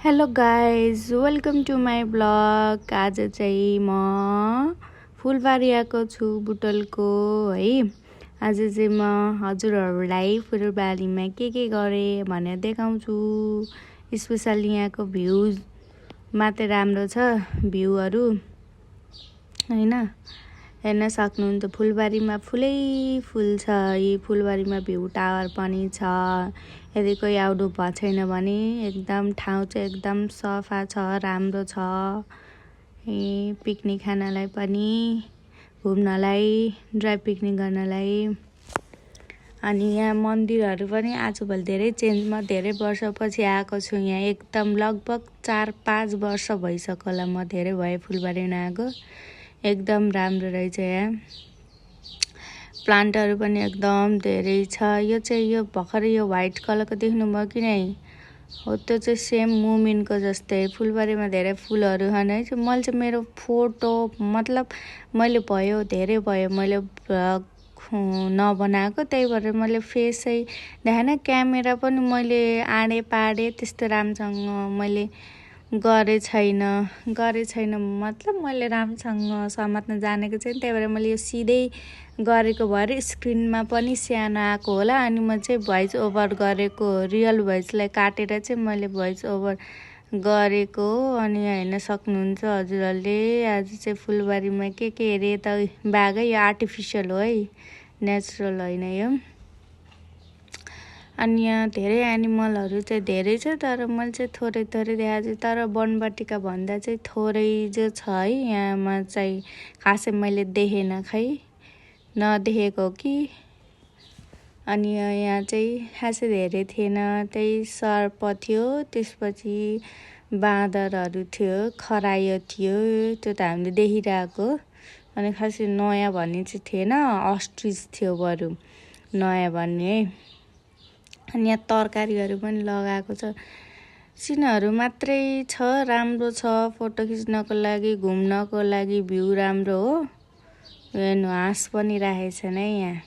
Hello guys welcome to my blog. आज चाहिँ म फुलबारी आएको छु बुटलको है। आज चाहिँ म हजुरहरूलाई फुलबारीमा के गरेँ भनेर देखाउँछु। स्पेसली यहाँको भ्युज मात्रै राम्रो छ, भ्यूहरू हैन, हेर्न सक्नुहुन्छ। फुलबारीमा फुलै फुल छ। यी फुलबारीमा भ्यू टावर पनि छ। यदि कोही आउनु भएको छैन भने एकदम ठाउँ चाहिँ एकदम सफा छ, राम्रो छ। पिकनिक खानलाई पनि, घुम्नलाई, ड्राई पिकनिक गर्नलाई। अनि यहाँ मन्दिरहरू पनि आजभोलि धेरै चेन्ज, म धेरै वर्षपछि आएको छु यहाँ। एकदम लगभग 4-5 वर्ष भइसक्यो होला, म धेरै भयो फुलबारी नआएको। एकदम राम्रो रहेछ यहाँ। प्लान्टहरू पनि एकदम धेरै छ। यो चाहिँ यो भर्खरै यो व्हाइट कलरको देख्नुभयो कि नै हो, त्यो चाहिँ सेम मुमिनको जस्तै। फुलबारीमा धेरै फुलहरू छन् है। मैले चाहिँ मेरो फोटो मतलब मैले धेरै भयो मैले भ्लग नबनाएको, त्यही भएर मैले फेसै देखाएन। क्यामेरा पनि मैले आडे पाडे त्यस्तो राम्रोसँग मैले गरे छैन मतलब मैले राम्रोसँग समात्न जानेको छैन। त्यही भएर मैले यो सिधै गरेको भएर स्क्रिनमा पनि सानो आएको होला। अनि म चाहिँ भोइस ओभर गरेको, रियल भोइसलाई काटेर चाहिँ मैले भोइस ओभर गरेको। अनि हेर्न सक्नुहुन्छ हजुरहरूले। आज चाहिँ फुलबारीमा के हेरे त बाघै, यो आर्टिफिसियल हो है, नेचुरल होइन यो। अनि यहाँ धेरै एनिमलहरू चाहिँ धेरै छ, तर मैले चाहिँ थोरै देखाएको छु। तर वनबटिका भन्दा चाहिँ थोरै जो छ है यहाँमा चाहिँ, खासै मैले देखेन खै, नदेखेको कि। अनि यहाँ चाहिँ खासै धेरै थिएन, त्यही सर्प थियो, त्यसपछि बाँदरहरू थियो, खरायो थियो, त्यो त हामीले देखिरहेको। अनि खासै नयाँ भन्ने चाहिँ थिएन, अस्ट्रिच थियो बरु नयाँ भन्ने है। अनि यहाँ तरकारीहरू पनि लगाएको छ। सिनहरू मात्रै छ, राम्रो छ फोटो खिच्नको लागि, घुम्नको लागि, भ्यू राम्रो हो। हेर्नु हाँस पनि राखेको छ नै यहाँ।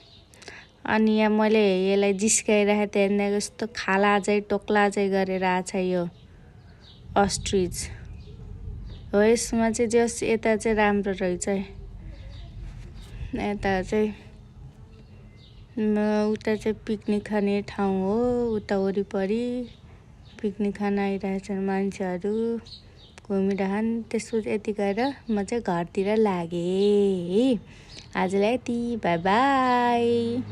अनि यहाँ मैले यसलाई जिस्काइराखेँ, त्यहाँदेखि यस्तो खाला चाहिँ टोक्ला चाहिँ गरेर आछ यो अस्ट्रिच हो। यसमा चाहिँ जस यता चाहिँ राम्रो रहेछ, यता चाहिँ उता चाहिँ पिकनिक खाने ठाउँ हो। उता वरिपरि पिकनिक खान आइरहेछन् मान्छेहरू, घुमिरहन्। त्यसपछि यति गएर म चाहिँ घरतिर लागेँ। आजलाई यति, बाई बाई।